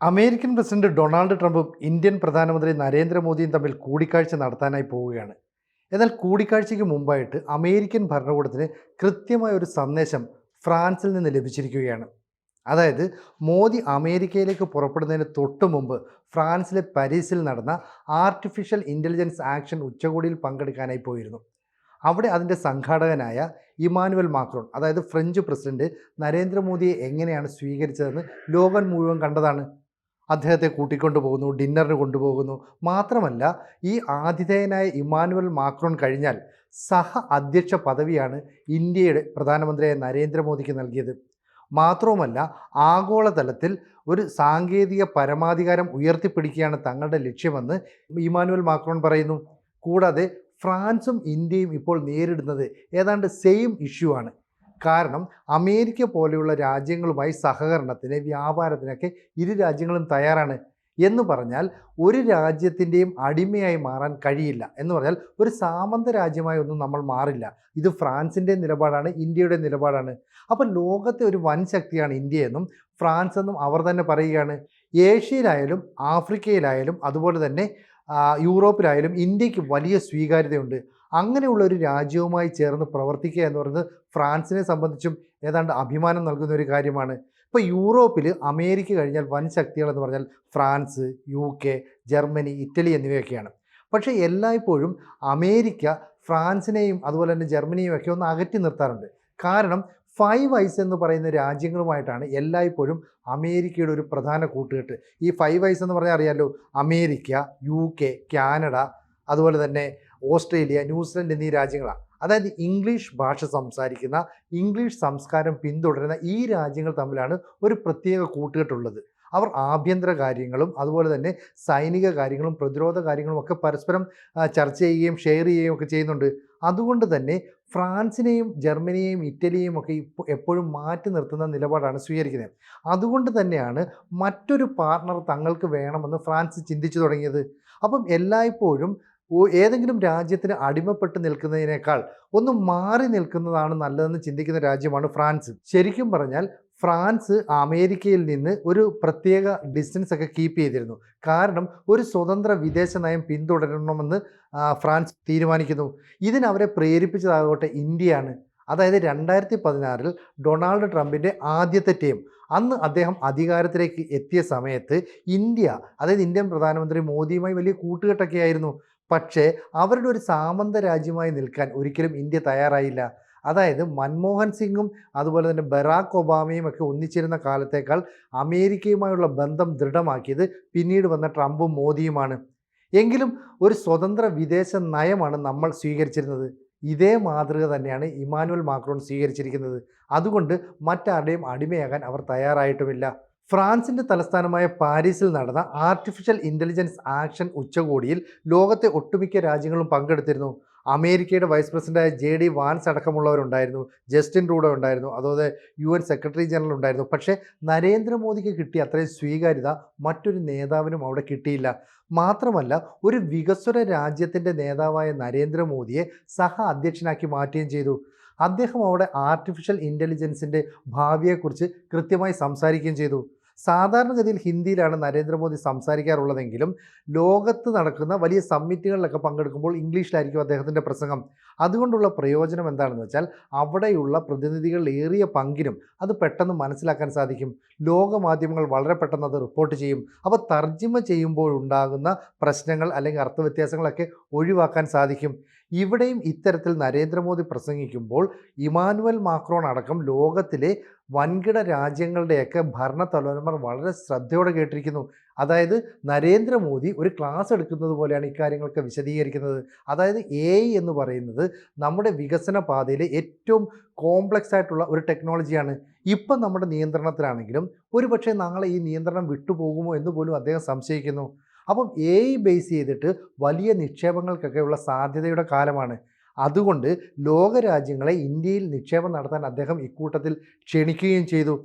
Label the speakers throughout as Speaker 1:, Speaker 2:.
Speaker 1: American president Donald ട്രംപും Indian പ്രധാനമന്ത്രി നരേന്ദ്രമോദിയും തമ്മിൽ കൂടിക്കാഴ്ച നടത്താനായി പോവുകയാണ്. എന്നാൽ കൂടിക്കാഴ്ചയ്ക്ക് മുമ്പായിട്ട് അമേരിക്കൻ ഭരണകൂടത്തിന് കൃത്യമായ ഒരു സന്ദേശം ഫ്രാൻസിൽ നിന്ന് ലഭിച്ചിരിക്കുകയാണ്. അതായത് മോദി അമേരിക്കയിലേക്ക് പുറപ്പെടുന്നതിന് തൊട്ടു മുമ്പ് ഫ്രാൻസിലെ പാരീസിൽ നടന്ന ആർട്ടിഫിഷ്യൽ ഇൻ്റലിജൻസ് ആക്ഷൻ ഉച്ചകോടിയിൽ പങ്കെടുക്കാനായി പോയിരുന്നു. അവിടെ അതിൻ്റെ സംഘാടകനായ ഇമാനുവൽ മാക്രോൺ, അതായത് ഫ്രഞ്ച് പ്രസിഡന്റ് നരേന്ദ്രമോദിയെ എങ്ങനെയാണ് സ്വീകരിച്ചതെന്ന് ലോകം മുഴുവൻ കണ്ടതാണ്. അദ്ദേഹത്തെ കൂട്ടിക്കൊണ്ടു പോകുന്നു, ഡിന്നറിന് കൊണ്ടുപോകുന്നു. മാത്രമല്ല, ഈ ആതിഥേയനായ ഇമ്മാനുവൽ മാക്രോൺ കഴിഞ്ഞാൽ സഹ അധ്യക്ഷ പദവിയാണ് ഇന്ത്യയുടെ പ്രധാനമന്ത്രിയായ നരേന്ദ്രമോദിക്ക് നൽകിയത്. മാത്രവുമല്ല, ആഗോളതലത്തിൽ ഒരു സാങ്കേതിക പരമാധികാരം ഉയർത്തിപ്പിടിക്കുകയാണ് തങ്ങളുടെ ലക്ഷ്യമെന്ന് ഇമ്മാനുവൽ മാക്രോൺ പറയുന്നു. കൂടാതെ ഫ്രാൻസും ഇന്ത്യയും ഇപ്പോൾ നേരിടുന്നത് ഏതാണ്ട് സെയിം ഇഷ്യൂ ആണ്. കാരണം അമേരിക്ക പോലെയുള്ള രാജ്യങ്ങളുമായി സഹകരണത്തിന്, വ്യാപാരത്തിനൊക്കെ ഇരു രാജ്യങ്ങളും തയ്യാറാണ്. എന്ന് പറഞ്ഞാൽ ഒരു രാജ്യത്തിൻ്റെയും അടിമയായി മാറാൻ കഴിയില്ല. എന്ന് പറഞ്ഞാൽ ഒരു സാമന്ത രാജ്യമായി ഒന്നും നമ്മൾ മാറില്ല. ഇത് ഫ്രാൻസിൻ്റെ നിലപാടാണ്, ഇന്ത്യയുടെ നിലപാടാണ്. അപ്പോൾ ലോകത്തെ ഒരു വൻ ശക്തിയാണ് ഇന്ത്യയെന്നും ഫ്രാൻസ് എന്നും അവർ തന്നെ പറയുകയാണ്. ഏഷ്യയിലായാലും ആഫ്രിക്കയിലായാലും അതുപോലെ തന്നെ യൂറോപ്പിലായാലും ഇന്ത്യക്ക് വലിയ സ്വീകാര്യതയുണ്ട്. അങ്ങനെയുള്ള ഒരു രാജ്യവുമായി ചേർന്ന് പ്രവർത്തിക്കുക എന്ന് പറയുന്നത് ഫ്രാൻസിനെ സംബന്ധിച്ചും ഏതാണ്ട് അഭിമാനം നൽകുന്ന ഒരു കാര്യമാണ്. ഇപ്പോൾ യൂറോപ്പിൽ അമേരിക്ക കഴിഞ്ഞാൽ വൻ ശക്തികൾ എന്ന് പറഞ്ഞാൽ ഫ്രാൻസ്, UK, ജർമ്മനി, ഇറ്റലി എന്നിവയൊക്കെയാണ്. പക്ഷേ എല്ലായ്പ്പോഴും അമേരിക്ക ഫ്രാൻസിനെയും അതുപോലെ തന്നെ ജർമ്മനിയും ഒക്കെ ഒന്ന് അകറ്റി നിർത്താറുണ്ട്. കാരണം ഫൈവ് ഐസ് എന്ന് പറയുന്ന രാജ്യങ്ങളുമായിട്ടാണ് എല്ലായ്പ്പോഴും അമേരിക്കയുടെ ഒരു പ്രധാന കൂട്ടുകെട്ട്. ഈ ഫൈവ് ഐസ് എന്ന് പറഞ്ഞാൽ അറിയാമല്ലോ, അമേരിക്ക, UK, കാനഡ, അതുപോലെ തന്നെ ഓസ്ട്രേലിയ, ന്യൂസിലൻഡ് എന്നീ രാജ്യങ്ങളാണ്. അതായത് ഇംഗ്ലീഷ് ഭാഷ സംസാരിക്കുന്ന, ഇംഗ്ലീഷ് സംസ്കാരം പിന്തുടരുന്ന ഈ രാജ്യങ്ങൾ തമ്മിലാണ് ഒരു പ്രത്യേക കൂട്ടുകെട്ടുള്ളത്. അവർ ആഭ്യന്തര കാര്യങ്ങളും അതുപോലെ തന്നെ സൈനിക കാര്യങ്ങളും പ്രതിരോധ കാര്യങ്ങളും ഒക്കെ പരസ്പരം ചർച്ച ചെയ്യുകയും ഷെയർ ചെയ്യുകയും ഒക്കെ ചെയ്യുന്നുണ്ട്. അതുകൊണ്ട് തന്നെ ഫ്രാൻസിനെയും ജർമ്മനിയെയും ഇറ്റലിയെയും ഒക്കെ എപ്പോഴും മാറ്റി നിർത്തുന്ന നിലപാടാണ് സ്വീകരിക്കുന്നത്. അതുകൊണ്ട് തന്നെയാണ് മറ്റൊരു പാർട്ണർ തങ്ങൾക്ക് വേണമെന്ന് ഫ്രാൻസ് ചിന്തിച്ചു തുടങ്ങിയത്. അപ്പം എല്ലായ്പ്പോഴും ഏതെങ്കിലും രാജ്യത്തിന് അടിമപ്പെട്ട് നിൽക്കുന്നതിനേക്കാൾ ഒന്ന് മാറി നിൽക്കുന്നതാണ് നല്ലതെന്ന് ചിന്തിക്കുന്ന രാജ്യമാണ് ഫ്രാൻസ്. ശരിക്കും പറഞ്ഞാൽ ഫ്രാൻസ് അമേരിക്കയിൽ നിന്ന് ഒരു പ്രത്യേക ഡിസ്റ്റൻസ് ഒക്കെ കീപ്പ് ചെയ്തിരുന്നു. കാരണം ഒരു സ്വതന്ത്ര വിദേശ നയം പിന്തുടരണമെന്ന് ഫ്രാൻസ് തീരുമാനിക്കുന്നു. ഇതിനവരെ പ്രേരിപ്പിച്ചതാകട്ടെ ഇന്ത്യയാണ്. അതായത് 2016 ഡൊണാൾഡ് ട്രംപിൻ്റെ ആദ്യത്തെ ടീം, അന്ന് അദ്ദേഹം അധികാരത്തിലേക്ക് എത്തിയ സമയത്ത് ഇന്ത്യ, അതായത് ഇന്ത്യൻ പ്രധാനമന്ത്രി മോദിയുമായി വലിയ കൂട്ടുകെട്ടൊക്കെ ആയിരുന്നു. പക്ഷേ അവരുടെ ഒരു സാമന്ത രാജ്യമായി നിൽക്കാൻ ഒരിക്കലും ഇന്ത്യ തയ്യാറായില്ല. അതായത് മൻമോഹൻ സിംഗും അതുപോലെ തന്നെ ബറാക്ക് ഒബാമയും ഒക്കെ ഒന്നിച്ചിരുന്ന കാലത്തേക്കാൾ അമേരിക്കയുമായുള്ള ബന്ധം ദൃഢമാക്കിയത് പിന്നീട് വന്ന ട്രംപും മോദിയുമാണ്. എങ്കിലും ഒരു സ്വതന്ത്ര വിദേശ നയമാണ് നമ്മൾ സ്വീകരിച്ചിരുന്നത്. ഇതേ മാതൃക തന്നെയാണ് ഇമാനുവൽ മാക്രോൺ സ്വീകരിച്ചിരിക്കുന്നത്. അതുകൊണ്ട് മറ്റാരുടെയും അടിമയാകാൻ അവർ തയ്യാറായിട്ടുമില്ല. ഫ്രാൻസിൻ്റെ തലസ്ഥാനമായ പാരീസിൽ നടന്ന ആർട്ടിഫിഷ്യൽ ഇൻ്റലിജൻസ് ആക്ഷൻ ഉച്ചകോടിയിൽ ലോകത്തെ ഒട്ടുമിക്ക രാജ്യങ്ങളും പങ്കെടുത്തിരുന്നു. അമേരിക്കയുടെ വൈസ് പ്രസിഡന്റായ JD വാൻസ് അടക്കമുള്ളവരുണ്ടായിരുന്നു, ജസ്റ്റിൻ ട്രൂഡോ ഉണ്ടായിരുന്നു, അതുപോലെ UN സെക്രട്ടറി ജനറൽ ഉണ്ടായിരുന്നു. പക്ഷേ നരേന്ദ്രമോദിക്ക് കിട്ടിയ അത്രയും സ്വീകാര്യത മറ്റൊരു നേതാവിനും അവിടെ കിട്ടിയില്ല. മാത്രമല്ല, ഒരു വികസ്വര രാജ്യത്തിൻ്റെ നേതാവായ നരേന്ദ്രമോദിയെ സഹ അധ്യക്ഷനാക്കി മാറ്റുകയും ചെയ്തു. അദ്ദേഹം അവിടെ ആർട്ടിഫിഷ്യൽ ഇൻ്റലിജൻസിൻ്റെ ഭാവിയെക്കുറിച്ച് കൃത്യമായി സംസാരിക്കുകയും ചെയ്തു. സാധാരണഗതിയിൽ ഹിന്ദിയിലാണ് നരേന്ദ്രമോദി സംസാരിക്കാറുള്ളതെങ്കിലും ലോകത്ത് നടക്കുന്ന വലിയ സമ്മിറ്റുകളിലൊക്കെ പങ്കെടുക്കുമ്പോൾ ഇംഗ്ലീഷിലായിരിക്കും അദ്ദേഹത്തിൻ്റെ പ്രസംഗം. അതുകൊണ്ടുള്ള പ്രയോജനം എന്താണെന്ന് വെച്ചാൽ അവിടെയുള്ള പ്രതിനിധികൾ ഏറിയ പങ്കിനും അത് പെട്ടെന്ന് മനസ്സിലാക്കാൻ സാധിക്കും. ലോകമാധ്യമങ്ങൾ വളരെ പെട്ടെന്ന് അത് റിപ്പോർട്ട് ചെയ്യും. അപ്പോൾ തർജ്ജിമ ചെയ്യുമ്പോഴുണ്ടാകുന്ന പ്രശ്നങ്ങൾ അല്ലെങ്കിൽ അർത്ഥവ്യത്യാസങ്ങളൊക്കെ ഒഴിവാക്കാൻ സാധിക്കും. ഇവിടെയും ഇത്തരത്തിൽ നരേന്ദ്രമോദി പ്രസംഗിക്കുമ്പോൾ ഇമാനുവൽ മാക്രോൺ അടക്കം ലോകത്തിലെ വൻകിട രാജ്യങ്ങളുടെയൊക്കെ ഭരണത്തലവന്മാർ വളരെ ശ്രദ്ധയോടെ കേട്ടിരിക്കുന്നു. അതായത് നരേന്ദ്രമോദി ഒരു ക്ലാസ് എടുക്കുന്നത് പോലെയാണ് ഇക്കാര്യങ്ങളൊക്കെ വിശദീകരിക്കുന്നത്. അതായത് AI എന്ന് പറയുന്നത് നമ്മുടെ വികസന പാതയിലെ ഏറ്റവും കോംപ്ലക്സ് ആയിട്ടുള്ള ഒരു ടെക്നോളജിയാണ്. ഇപ്പം നമ്മുടെ നിയന്ത്രണത്തിലാണെങ്കിലും ഒരുപക്ഷെ നാളെ ഈ നിയന്ത്രണം വിട്ടുപോകുമോ എന്ന് പോലും അദ്ദേഹം സംശയിക്കുന്നു. അപ്പം AI ബേസ് ചെയ്തിട്ട് വലിയ നിക്ഷേപങ്ങൾക്കൊക്കെയുള്ള സാധ്യതയുടെ കാലമാണ്. അതുകൊണ്ട് ലോകരാജ്യങ്ങളെ ഇന്ത്യയിൽ നിക്ഷേപം നടത്താൻ അദ്ദേഹം ഇക്കൂട്ടത്തിൽ ക്ഷണിക്കുകയും ചെയ്തു.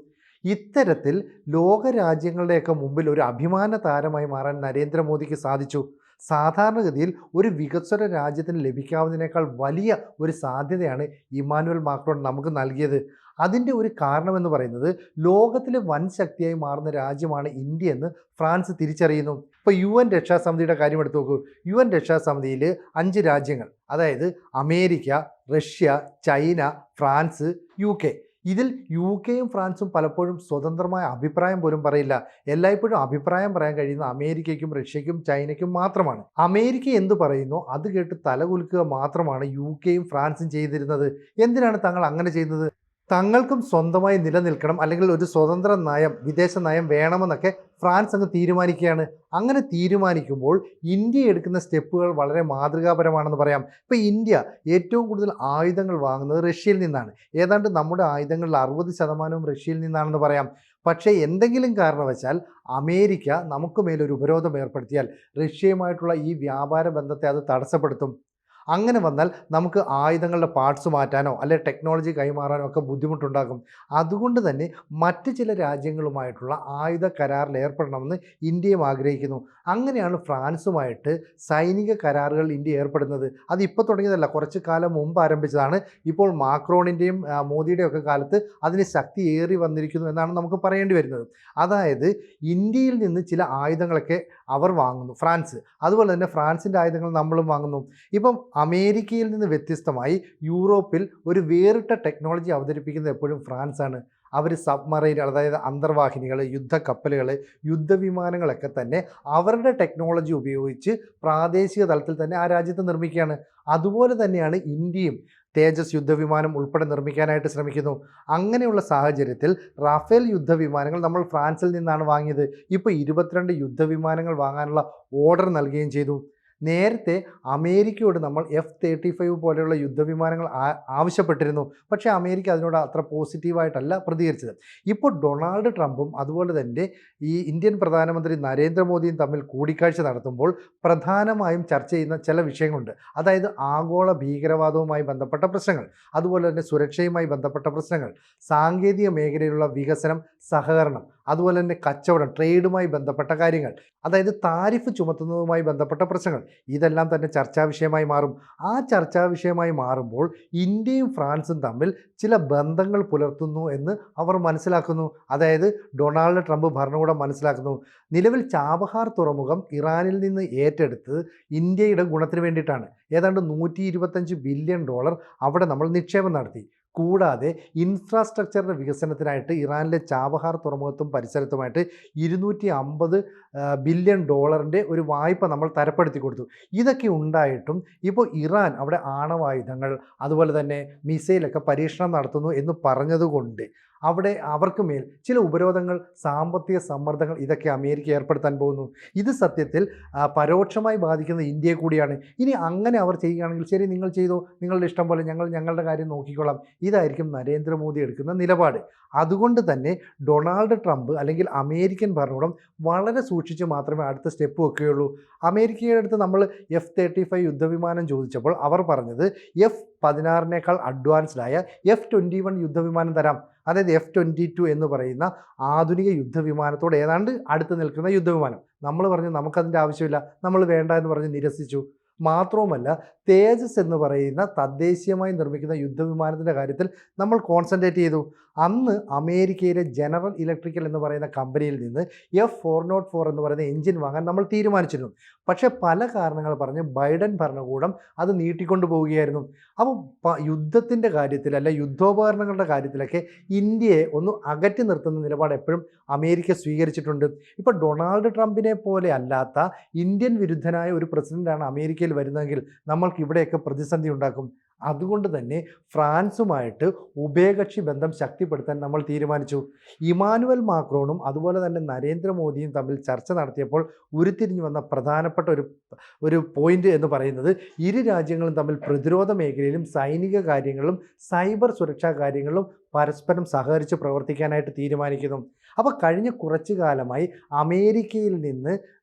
Speaker 1: ഇത്തരത്തിൽ ലോകരാജ്യങ്ങളുടെയൊക്കെ മുമ്പിൽ ഒരു അഭിമാന താരമായി മാറാൻ നരേന്ദ്രമോദിക്ക് സാധിച്ചു. സാധാരണഗതിയിൽ ഒരു വികസ്വര രാജ്യത്തിന് ലഭിക്കാവുന്നതിനേക്കാൾ വലിയ ഒരു സാധ്യതയാണ് ഇമ്മാനുവൽ മാക്രോൺ നമുക്ക് നൽകിയത്. അതിൻ്റെ ഒരു കാരണമെന്ന് പറയുന്നത് ലോകത്തിലെ വൻ ശക്തിയായി മാറുന്ന രാജ്യമാണ് ഇന്ത്യ എന്ന് ഫ്രാൻസ് തിരിച്ചറിയുന്നു. ഇപ്പോൾ UN രക്ഷാസമിതിയുടെ കാര്യം എടുത്തു നോക്കൂ. UN രക്ഷാസമിതിയിൽ 5 രാജ്യങ്ങൾ, അതായത് America, Russia, China, France, UK. ഇതിൽ UKയും ഫ്രാൻസും പലപ്പോഴും സ്വതന്ത്രമായ അഭിപ്രായം പോലും പറയില്ല. എല്ലായ്പ്പോഴും അഭിപ്രായം പറയാൻ കഴിയുന്ന അമേരിക്കയ്ക്കും റഷ്യയ്ക്കും ചൈനയ്ക്കും മാത്രമാണ്. അമേരിക്ക എന്ത് പറയുന്നോ അത് കേട്ട് തലകുലുക്കുക മാത്രമാണ് UKയും ഫ്രാൻസും ചെയ്തിരുന്നത്. എന്തിനാണ് തങ്ങൾ അങ്ങനെ ചെയ്യുന്നത്? തങ്ങൾക്കും സ്വന്തമായി നിലനിൽക്കണം, അല്ലെങ്കിൽ ഒരു സ്വതന്ത്ര നയം, വിദേശ നയം വേണമെന്നൊക്കെ ഫ്രാൻസ് അങ്ങ് തീരുമാനിക്കുകയാണ്. അങ്ങനെ തീരുമാനിക്കുമ്പോൾ ഇന്ത്യ എടുക്കുന്ന സ്റ്റെപ്പുകൾ വളരെ മാതൃകാപരമാണെന്ന് പറയാം. ഇപ്പോൾ ഇന്ത്യ ഏറ്റവും കൂടുതൽ ആയുധങ്ങൾ വാങ്ങുന്നത് റഷ്യയിൽ നിന്നാണ്. ഏതാണ്ട് നമ്മുടെ ആയുധങ്ങളിൽ 60% റഷ്യയിൽ നിന്നാണെന്ന് പറയാം. പക്ഷേ എന്തെങ്കിലും കാരണവശാൽ അമേരിക്ക നമുക്ക് മേലൊരു ഉപരോധം ഏർപ്പെടുത്തിയാൽ റഷ്യയുമായിട്ടുള്ള ഈ വ്യാപാര ബന്ധത്തെ അത് തടസ്സപ്പെടുത്തും. അങ്ങനെ വന്നാൽ നമുക്ക് ആയുധങ്ങളുടെ പാർട്സ് മാറ്റാനോ അല്ലെ ടെക്നോളജി കൈമാറാനോ ഒക്കെ ബുദ്ധിമുട്ടുണ്ടാകും. അതുകൊണ്ട് തന്നെ മറ്റ് ചില രാജ്യങ്ങളുമായിട്ടുള്ള ആയുധ കരാറിൽ ഏർപ്പെടണമെന്ന് ഇന്ത്യയും ആഗ്രഹിക്കുന്നു. അങ്ങനെയാണ് ഫ്രാൻസുമായിട്ട് സൈനിക കരാറുകൾ ഇന്ത്യ ഏർപ്പെടുന്നത്. അത് ഇപ്പോൾ തുടങ്ങിയതല്ല, കുറച്ച് കാലം മുമ്പ് ആരംഭിച്ചതാണ്. ഇപ്പോൾ മാക്രോണിൻ്റെയും മോദിയുടെയും ഒക്കെ കാലത്ത് അതിന് ശക്തി ഏറി വന്നിരിക്കുന്നു എന്നാണ് നമുക്ക് പറയേണ്ടി വരുന്നത്. അതായത് ഇന്ത്യയിൽ നിന്ന് ചില ആയുധങ്ങളൊക്കെ അവർ വാങ്ങുന്നു, ഫ്രാൻസ്. അതുപോലെ തന്നെ ഫ്രാൻസിൻ്റെ ആയുധങ്ങൾ നമ്മളും വാങ്ങുന്നു. ഇപ്പം അമേരിക്കയിൽ നിന്ന് വ്യത്യസ്തമായി യൂറോപ്പിൽ ഒരു വേറിട്ട ടെക്നോളജി അവതരിപ്പിക്കുന്നത് എപ്പോഴും ഫ്രാൻസാണ്. അവർ സബ്മറൈൻ, അതായത് അന്തർവാഹിനികൾ, യുദ്ധക്കപ്പലുകൾ, യുദ്ധവിമാനങ്ങളൊക്കെ തന്നെ അവരുടെ ടെക്നോളജി ഉപയോഗിച്ച് പ്രാദേശിക തലത്തിൽ തന്നെ ആ രാജ്യത്ത് നിർമ്മിക്കുകയാണ്. അതുപോലെ തന്നെയാണ് ഇന്ത്യയും തേജസ് യുദ്ധവിമാനം ഉൾപ്പെടെ നിർമ്മിക്കാനായിട്ട് ശ്രമിക്കുന്നു. അങ്ങനെയുള്ള സാഹചര്യത്തിൽ റാഫേൽ യുദ്ധവിമാനങ്ങൾ നമ്മൾ ഫ്രാൻസിൽ നിന്നാണ് വാങ്ങിയത്. ഇപ്പോൾ 22 യുദ്ധവിമാനങ്ങൾ വാങ്ങാനുള്ള ഓർഡർ നൽകുകയും ചെയ്തു. നേരത്തെ അമേരിക്കയോട് നമ്മൾ F-35 പോലെയുള്ള യുദ്ധവിമാനങ്ങൾ ആവശ്യപ്പെട്ടിരുന്നു. പക്ഷേ അമേരിക്ക അതിനോട് അത്ര പോസിറ്റീവായിട്ടല്ല പ്രതികരിച്ചത്. ഇപ്പോൾ ഡൊണാൾഡ് ട്രംപും അതുപോലെ തന്നെ ഈ ഇന്ത്യൻ പ്രധാനമന്ത്രി നരേന്ദ്രമോദിയും തമ്മിൽ കൂടിക്കാഴ്ച നടത്തുമ്പോൾ പ്രധാനമായും ചർച്ച ചെയ്യുന്ന ചില വിഷയങ്ങളുണ്ട്. അതായത് ആഗോള ഭീകരവാദവുമായി ബന്ധപ്പെട്ട പ്രശ്നങ്ങൾ, അതുപോലെ തന്നെ സുരക്ഷയുമായി ബന്ധപ്പെട്ട പ്രശ്നങ്ങൾ, സാങ്കേതിക മേഖലയിലുള്ള വികസനം, സഹകരണം, അതുപോലെ തന്നെ കച്ചവടം, ട്രേഡുമായി ബന്ധപ്പെട്ട കാര്യങ്ങൾ, അതായത് താരിഫ് ചുമത്തുന്നതുമായി ബന്ധപ്പെട്ട പ്രശ്നങ്ങൾ, ഇതെല്ലാം തന്നെ ചർച്ചാ വിഷയമായി മാറും. ആ ചർച്ചാ വിഷയമായി മാറുമ്പോൾ ഇന്ത്യയും ഫ്രാൻസും തമ്മിൽ ചില ബന്ധങ്ങൾ പുലർത്തുന്നു എന്ന് അവർ മനസ്സിലാക്കുന്നു. അതായത് ഡൊണാൾഡ് ട്രംപ് ഭരണകൂടം മനസ്സിലാക്കുന്നു. നിലവിൽ ചാബഹാർ തുറമുഖം ഇറാനിൽ നിന്ന് ഏറ്റെടുത്ത് ഇന്ത്യയുടെ ഗുണത്തിന് വേണ്ടിയിട്ടാണ്. ഏതാണ്ട് $125 ബില്യൺ അവിടെ നമ്മൾ നിക്ഷേപം നടത്തി. കൂടാതെ ഇൻഫ്രാസ്ട്രക്ചറിൻ്റെ വികസനത്തിനായിട്ട് ഇറാനിലെ ചാബഹാർ തുറമുഖത്തും പരിസരത്തുമായിട്ട് $250 ബില്യൺ ഒരു വായ്പ നമ്മൾ തരപ്പെടുത്തി കൊടുത്തു. ഇതൊക്കെ ഉണ്ടായിട്ടും ഇപ്പോൾ ഇറാൻ അവിടെ ആണവായുധങ്ങൾ, അതുപോലെ തന്നെ മിസൈലൊക്കെ പരീക്ഷണം നടത്തുന്നു എന്ന് പറഞ്ഞതുകൊണ്ട് അവിടെ അവർക്ക് മേൽ ചില ഉപരോധങ്ങൾ, സാമ്പത്തിക സമ്മർദ്ദങ്ങൾ, ഇതൊക്കെ അമേരിക്ക ഏർപ്പെടുത്താൻ പോകുന്നു. ഇത് സത്യത്തിൽ പരോക്ഷമായി ബാധിക്കുന്ന ഇന്ത്യയെ കൂടിയാണ്. ഇനി അങ്ങനെ അവർ ചെയ്യുകയാണെങ്കിൽ ശരി, നിങ്ങൾ ചെയ്തോ, നിങ്ങളുടെ ഇഷ്ടം പോലെ, ഞങ്ങൾ ഞങ്ങളുടെ കാര്യം നോക്കിക്കൊള്ളാം. ഇതായിരിക്കും നരേന്ദ്രമോദി എടുക്കുന്ന നിലപാട്. അതുകൊണ്ട് തന്നെ ഡൊണാൾഡ് ട്രംപ് അല്ലെങ്കിൽ അമേരിക്കൻ ഭരണകൂടം വളരെ സൂക്ഷിച്ച് മാത്രമേ അടുത്ത സ്റ്റെപ്പ് വെക്കുകയുള്ളൂ. അമേരിക്കയുടെ അടുത്ത് നമ്മൾ F-35 യുദ്ധവിമാനം ചോദിച്ചപ്പോൾ അവർ പറഞ്ഞത് F-16 അഡ്വാൻസ്ഡായ F-21 യുദ്ധവിമാനം തരാം. അതായത് F-22 എന്ന് പറയുന്ന ആധുനിക യുദ്ധവിമാനത്തോട് ഏതാണ്ട് അടുത്ത് നിൽക്കുന്ന യുദ്ധവിമാനം. നമ്മൾ പറഞ്ഞു നമുക്കതിൻ്റെ ആവശ്യമില്ല, നമ്മൾ വേണ്ട എന്ന് പറഞ്ഞ് നിരസിച്ചു. മാത്രവുമല്ല, തേജസ് എന്ന് പറയുന്ന തദ്ദേശീയമായി നിർമ്മിക്കുന്ന യുദ്ധവിമാനത്തിൻ്റെ കാര്യത്തിൽ നമ്മൾ കോൺസെൻട്രേറ്റ് ചെയ്തു. അന്ന് അമേരിക്കയിലെ ജനറൽ ഇലക്ട്രിക്കൽ എന്ന് പറയുന്ന കമ്പനിയിൽ നിന്ന് F-404 എന്ന് പറയുന്ന എഞ്ചിൻ വാങ്ങാൻ നമ്മൾ തീരുമാനിച്ചിരുന്നു. പക്ഷേ പല കാരണങ്ങൾ പറഞ്ഞ് ബൈഡൻ ഭരണകൂടം അത് നീട്ടിക്കൊണ്ടു പോവുകയായിരുന്നു. അപ്പോൾ യുദ്ധത്തിൻ്റെ കാര്യത്തിൽ, അല്ല യുദ്ധോപകരണങ്ങളുടെ കാര്യത്തിലൊക്കെ ഇന്ത്യയെ ഒന്ന് അകറ്റി നിർത്തുന്ന നിലപാട് എപ്പോഴും അമേരിക്ക സ്വീകരിച്ചിട്ടുണ്ട്. ഇപ്പോൾ ഡൊണാൾഡ് ട്രംപിനെ പോലെ അല്ലാത്ത ഇന്ത്യൻ വിരുദ്ധനായ ഒരു പ്രസിഡൻ്റാണ് അമേരിക്കയിൽ വരുന്നതെങ്കിൽ നമ്മൾക്ക് ഇവിടെയൊക്കെ പ്രതിസന്ധി ഉണ്ടാക്കും. അതുകൊണ്ട് തന്നെ ഫ്രാൻസുമായിട്ട് ഉഭയകക്ഷി ബന്ധം ശക്തിപ്പെടുത്താൻ നമ്മൾ തീരുമാനിച്ചു. ഇമ്മാനുവൽ മാക്രോണും അതുപോലെ തന്നെ നരേന്ദ്രമോദിയും തമ്മിൽ ചർച്ച നടത്തിയപ്പോൾ ഉരുത്തിരിഞ്ഞു വന്ന പ്രധാനപ്പെട്ട ഒരു പോയിന്റ് എന്ന് പറയുന്നത് ഇരു രാജ്യങ്ങളും തമ്മിൽ പ്രതിരോധ മേഖലയിലും സൈനിക കാര്യങ്ങളിലും സൈബർ സുരക്ഷാ കാര്യങ്ങളിലും പരസ്പരം സഹകരിച്ച് പ്രവർത്തിക്കാനായിട്ട് തീരുമാനിക്കുന്നു. അപ്പോൾ കഴിഞ്ഞ കുറച്ചു കാലമായി അമേരിക്കയിൽ നിന്ന്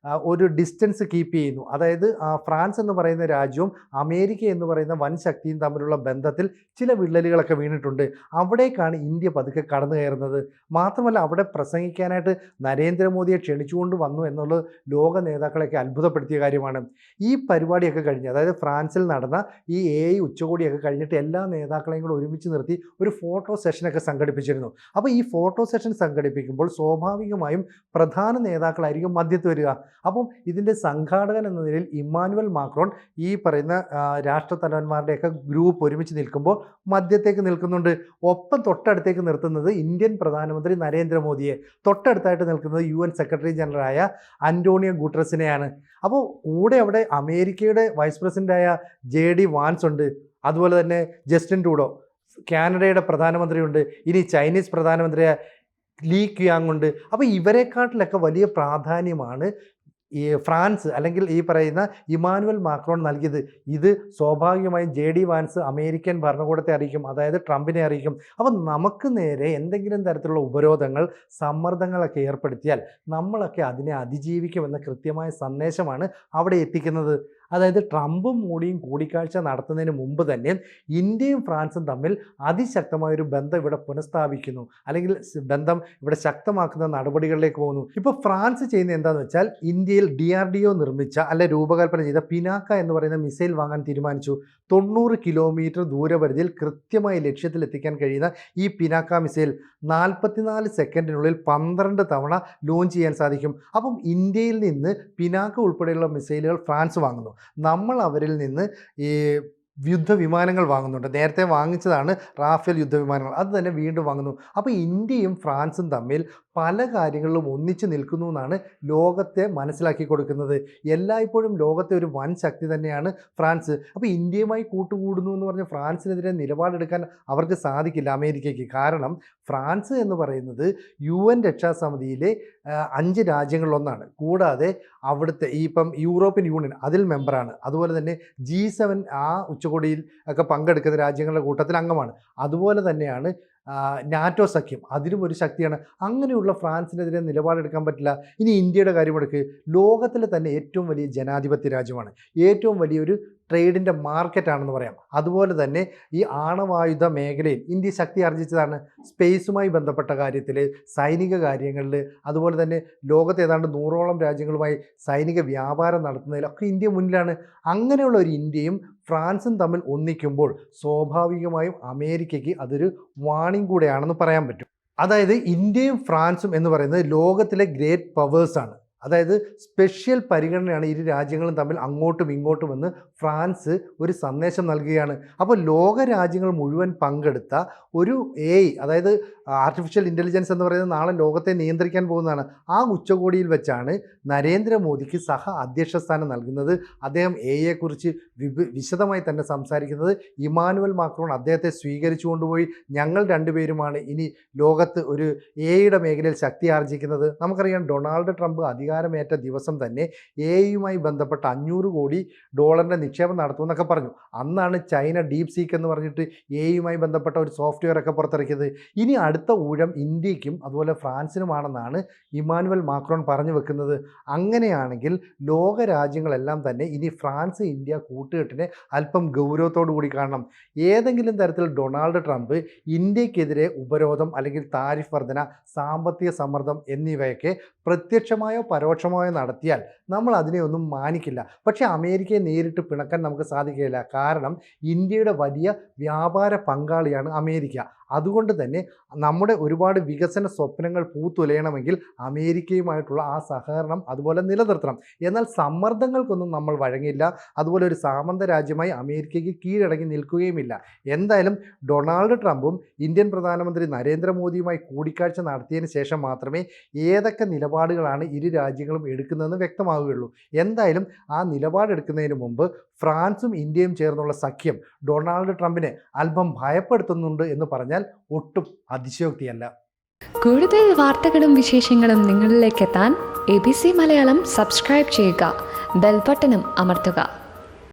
Speaker 1: ഒരു ഡിസ്റ്റൻസ് കീപ്പ് ചെയ്യുന്നു. അതായത് ഫ്രാൻസ് എന്ന് പറയുന്ന രാജ്യവും അമേരിക്ക എന്ന് പറയുന്ന വൻ ശക്തിയും തമ്മിലുള്ള ബന്ധത്തിൽ ചില വിള്ളലുകളൊക്കെ വീണിട്ടുണ്ട്. അവിടേക്കാണ് ഇന്ത്യ പതുക്കെ കടന്നു കയറുന്നത്. മാത്രമല്ല അവിടെ പ്രസംഗിക്കാനായിട്ട് നരേന്ദ്രമോദിയെ ക്ഷണിച്ചുകൊണ്ട് വന്നു എന്നുള്ളത് ലോക നേതാക്കളെയൊക്കെ അത്ഭുതപ്പെടുത്തിയ കാര്യമാണ്. ഈ പരിപാടിയൊക്കെ കഴിഞ്ഞ്, അതായത് ഫ്രാൻസിൽ നടന്ന ഈ AI ഉച്ചകോടിയൊക്കെ കഴിഞ്ഞിട്ട് എല്ലാ നേതാക്കളെയും കൂടെ ഒരുമിച്ച് നിർത്തി ഒരു ഫോട്ടോ സെഷനൊക്കെ സംഘടിപ്പിച്ചിരുന്നു. അപ്പോൾ ഈ ഫോട്ടോ സെഷൻ സംഘടിപ്പിക്കുമ്പോൾ സ്വാഭാവികമായും പ്രധാന നേതാക്കളായിരിക്കും മധ്യത്ത് വരിക. അപ്പം ഇതിൻ്റെ സംഘാടകൻ എന്ന നിലയിൽ ഇമ്മാനുവൽ മാക്രോൺ ഈ പറയുന്ന രാഷ്ട്രത്തലവന്മാരുടെയൊക്കെ ഗ്രൂപ്പ് ഒരുമിച്ച് നിൽക്കുമ്പോൾ മധ്യത്തേക്ക് നിൽക്കുന്നുണ്ട്. ഒപ്പം തൊട്ടടുത്തേക്ക് നിർത്തുന്നത് ഇന്ത്യൻ പ്രധാനമന്ത്രി നരേന്ദ്രമോദിയെ, തൊട്ടടുത്തായിട്ട് നിൽക്കുന്നത് UN സെക്രട്ടറി ജനറലായ അന്റോണിയോ ഗുട്ടറസിനെയാണ്. അപ്പോൾ കൂടെ അവിടെ അമേരിക്കയുടെ വൈസ് പ്രസിഡൻ്റായ JD വാൻസ് ഉണ്ട്, അതുപോലെ തന്നെ ജസ്റ്റിൻ ട്രൂഡോ, കാനഡയുടെ പ്രധാനമന്ത്രിയുണ്ട്, ഇനി ചൈനീസ് പ്രധാനമന്ത്രിയായ ലീ ക്യാങ് ഉണ്ട്. അപ്പോൾ ഇവരെക്കാട്ടിലൊക്കെ വലിയ പ്രാധാന്യമാണ് ഈ ഫ്രാൻസ് അല്ലെങ്കിൽ ഈ പറയുന്ന ഇമ്മാനുവൽ മാക്രോൺ നൽകിയത്. ഇത് സ്വാഭാവികമായും JD വാൻസ് അമേരിക്കൻ ഭരണകൂടത്തെ അറിയിക്കും, അതായത് ട്രംപിനെ അറിയിക്കും. അപ്പം നമുക്ക് നേരെ എന്തെങ്കിലും തരത്തിലുള്ള ഉപരോധങ്ങൾ, സമ്മർദ്ദങ്ങളൊക്കെ ഏർപ്പെടുത്തിയാൽ നമ്മളൊക്കെ അതിനെ അതിജീവിക്കുമെന്ന കൃത്യമായ സന്ദേശമാണ് അവിടെ എത്തിക്കുന്നത്. അതായത് ട്രംപും മോഡിയും കൂടിക്കാഴ്ച നടത്തുന്നതിന് മുമ്പ് തന്നെ ഇന്ത്യയും ഫ്രാൻസും തമ്മിൽ അതിശക്തമായൊരു ബന്ധം ഇവിടെ പുനഃസ്ഥാപിക്കുന്നു, അല്ലെങ്കിൽ ബന്ധം ഇവിടെ ശക്തമാക്കുന്ന നടപടികളിലേക്ക് പോകുന്നു. ഇപ്പോൾ ഫ്രാൻസ് ചെയ്യുന്നത് എന്താണെന്ന് വെച്ചാൽ ഇന്ത്യയിൽ DRDO നിർമ്മിച്ച അല്ലെ രൂപകൽപ്പന ചെയ്ത പിനാക്ക എന്ന് പറയുന്ന മിസൈൽ വാങ്ങാൻ തീരുമാനിച്ചു. 90 കിലോമീറ്റർ ദൂരപരിധിയിൽ കൃത്യമായി ലക്ഷ്യത്തിലെത്തിക്കാൻ കഴിയുന്ന ഈ പിനാക്ക മിസൈൽ 44 സെക്കൻഡിനുള്ളിൽ 12 തവണ ലോഞ്ച് ചെയ്യാൻ സാധിക്കും. അപ്പം ഇന്ത്യയിൽ നിന്ന് പിനാക്ക ഉൾപ്പെടെയുള്ള മിസൈലുകൾ ഫ്രാൻസ് വാങ്ങുന്നു. നമ്മൾ അവരിൽ നിന്ന് ഈ യുദ്ധവിമാനങ്ങൾ വാങ്ങുന്നുണ്ട്. നേരത്തെ വാങ്ങിച്ചതാണ് റാഫേൽ യുദ്ധവിമാനങ്ങൾ, അത് തന്നെ വീണ്ടും വാങ്ങുന്നു. അപ്പോൾ ഇന്ത്യയും ഫ്രാൻസും തമ്മിൽ പല കാര്യങ്ങളിലും ഒന്നിച്ചു നിൽക്കുന്നു എന്നാണ് ലോകത്തെ മനസ്സിലാക്കി കൊടുക്കുന്നത്. എല്ലായ്പ്പോഴും ലോകത്തെ ഒരു വൻ ശക്തി തന്നെയാണ് ഫ്രാൻസ്. അപ്പോൾ ഇന്ത്യയുമായി കൂട്ടുകൂടുന്നു എന്ന് പറഞ്ഞ് ഫ്രാൻസിനെതിരെ നിലപാടെടുക്കാൻ അവർക്ക് സാധിക്കില്ല അമേരിക്കയ്ക്ക്. കാരണം ഫ്രാൻസ് എന്ന് പറയുന്നത് UN രക്ഷാസമിതിയിലെ 5 രാജ്യങ്ങളിലൊന്നാണ്. കൂടാതെ അവിടുത്തെ ഇപ്പം യൂറോപ്യൻ യൂണിയൻ അതിൽ മെമ്പറാണ്. അതുപോലെ തന്നെ G7 ആ ഉച്ചകോടിയിൽ ഒക്കെ പങ്കെടുക്കുന്ന രാജ്യങ്ങളുടെ കൂട്ടത്തിൽ അംഗമാണ്. അതുപോലെ തന്നെയാണ് നാറ്റോ സഖ്യം, അതിലും ഒരു ശക്തിയാണ്. അങ്ങനെയുള്ള ഫ്രാൻസിനെതിരെ നിലപാടെടുക്കാൻ പറ്റില്ല. ഇനി ഇന്ത്യയുടെ കാര്യമെടുക്ക്, ലോകത്തിലെ തന്നെ ഏറ്റവും വലിയ ജനാധിപത്യ രാജ്യമാണ്, ഏറ്റവും വലിയൊരു ട്രേഡിൻ്റെ മാർക്കറ്റാണെന്ന് പറയാം. അതുപോലെ തന്നെ ഈ ആണവായുധ മേഖലയിൽ ഇന്ത്യ ശക്തി ആർജിച്ചതാണ്. സ്പേസുമായി ബന്ധപ്പെട്ട കാര്യത്തിൽ, സൈനിക കാര്യങ്ങളിൽ, അതുപോലെ തന്നെ ലോകത്തെ ഏതാണ്ട് 100ഓളം രാജ്യങ്ങളുമായി സൈനിക വ്യാപാരം നടത്തുന്നതിലൊക്കെ ഇന്ത്യ മുന്നിലാണ്. അങ്ങനെയുള്ള ഒരു ഇന്ത്യയും ഫ്രാൻസും തമ്മിൽ ഒന്നിക്കുമ്പോൾ സ്വാഭാവികമായും അമേരിക്കയ്ക്ക് അതൊരു വാണിംഗ് കൂടെയാണെന്ന് പറയാൻ പറ്റും. അതായത് ഇന്ത്യയും ഫ്രാൻസും എന്ന് പറയുന്നത് ലോകത്തിലെ ഗ്രേറ്റ് പവേഴ്സാണ്. അതായത് സ്പെഷ്യൽ പരിഗണനയാണ് ഇരു രാജ്യങ്ങളും തമ്മിൽ അങ്ങോട്ടും ഇങ്ങോട്ടും എന്ന് ഫ്രാൻസ് ഒരു സന്ദേശം നൽകുകയാണ്. അപ്പോൾ ലോക രാജ്യങ്ങൾ മുഴുവൻ പങ്കെടുത്ത ഒരു AI, അതായത് ആർട്ടിഫിഷ്യൽ ഇൻ്റലിജൻസ് എന്ന് പറയുന്നത് നാളെ ലോകത്തെ നിയന്ത്രിക്കാൻ പോകുന്നതാണ്. ആ ഉച്ചകോടിയിൽ വെച്ചാണ് നരേന്ദ്രമോദിക്ക് സഹ അധ്യക്ഷ സ്ഥാനം നൽകുന്നത്. അദ്ദേഹം AIയെക്കുറിച്ച് വിശദമായി തന്നെ സംസാരിക്കുന്നത്. ഇമ്മാനുവൽ മാക്രോൺ അദ്ദേഹത്തെ സ്വീകരിച്ചു കൊണ്ടുപോയി ഞങ്ങൾ രണ്ടുപേരുമാണ് ഇനി ലോകത്ത് ഒരു AIയുടെ മേഖലയിൽ ശക്തി ആർജിക്കുന്നത്. നമുക്കറിയാം ഡൊണാൾഡ് ട്രംപ് അധികാരമേറ്റ ദിവസം തന്നെ AIയുമായി ബന്ധപ്പെട്ട $500 കോടി നിക്ഷേപം നടത്തുമെന്നൊക്കെ പറഞ്ഞു. അന്നാണ് ചൈന ഡീപ് സീക്ക് എന്ന് പറഞ്ഞിട്ട് AIയുമായി ബന്ധപ്പെട്ട ഒരു സോഫ്റ്റ്വെയർ ഒക്കെ പുറത്തിറക്കിയത്. ഇനി അടുത്ത ഊഴം ഇന്ത്യക്കും അതുപോലെ ഫ്രാൻസിനുമാണെന്നാണ് ഇമ്മാനുവൽ മാക്രോൺ പറഞ്ഞു വെക്കുന്നത്. അങ്ങനെയാണെങ്കിൽ ലോക രാജ്യങ്ങളെല്ലാം തന്നെ ഇനി ഫ്രാൻസ് ഇന്ത്യ കൂട്ടുകെട്ടിനെ അല്പം ഗൗരവത്തോടു കൂടി കാണണം. ഏതെങ്കിലും തരത്തിൽ ഡൊണാൾഡ് ട്രംപ് ഇന്ത്യക്കെതിരെ ഉപരോധം അല്ലെങ്കിൽ താരിഫ് വർധന, സാമ്പത്തിക സമ്മർദ്ദം എന്നിവയൊക്കെ പ്രത്യക്ഷമായോ പരോക്ഷമായോ നടത്തിയാൽ നമ്മൾ അതിനെ ഒന്നും മാനിക്കില്ല. പക്ഷേ അമേരിക്കയെ നേരിട്ട് പിണക്കാൻ നമുക്ക് സാധിക്കില്ല. കാരണം ഇന്ത്യയുടെ വലിയ വ്യാപാര പങ്കാളിയാണ് അമേരിക്ക. അതുകൊണ്ട് തന്നെ നമ്മുടെ ഒരുപാട് വികസന സ്വപ്നങ്ങൾ പൂത്തുലയണമെങ്കിൽ അമേരിക്കയുമായിട്ടുള്ള ആ സഹകരണം അതുപോലെ നിലനിർത്തണം. എന്നാൽ സമ്മർദ്ദങ്ങൾക്കൊന്നും നമ്മൾ വഴങ്ങില്ല. അതുപോലെ ഒരു സാമന്ത രാജ്യമായി അമേരിക്കയ്ക്ക് കീഴടങ്ങി നിൽക്കുകയുമില്ല. എന്തായാലും ഡൊണാൾഡ് ട്രംപും ഇന്ത്യൻ പ്രധാനമന്ത്രി നരേന്ദ്രമോദിയുമായി കൂടിക്കാഴ്ച നടത്തിയതിന് ശേഷം മാത്രമേ ഏതൊക്കെ നിലപാടുകളാണ് ഇരു രാജ്യങ്ങളും എടുക്കുന്നതെന്ന് വ്യക്തമാവുകയുള്ളൂ. എന്തായാലും ആ നിലപാടെടുക്കുന്നതിന് മുമ്പ് ഫ്രാൻസും ഇന്ത്യയും ചേർന്നുള്ള സഖ്യം ഡൊണാൾഡ് ട്രംപിനെ അല്പം ഭയപ്പെടുത്തുന്നുണ്ട് എന്ന് പറഞ്ഞാൽ ഒട്ടും അതിശയോക്തിയല്ല.
Speaker 2: കൂടുതൽ വാർത്തകളും വിശേഷങ്ങളും നിങ്ങളിലേക്ക് എത്താൻ ABC മലയാളം സബ്സ്ക്രൈബ് ചെയ്യുക, ബെൽ ബട്ടണും അമർത്തുക.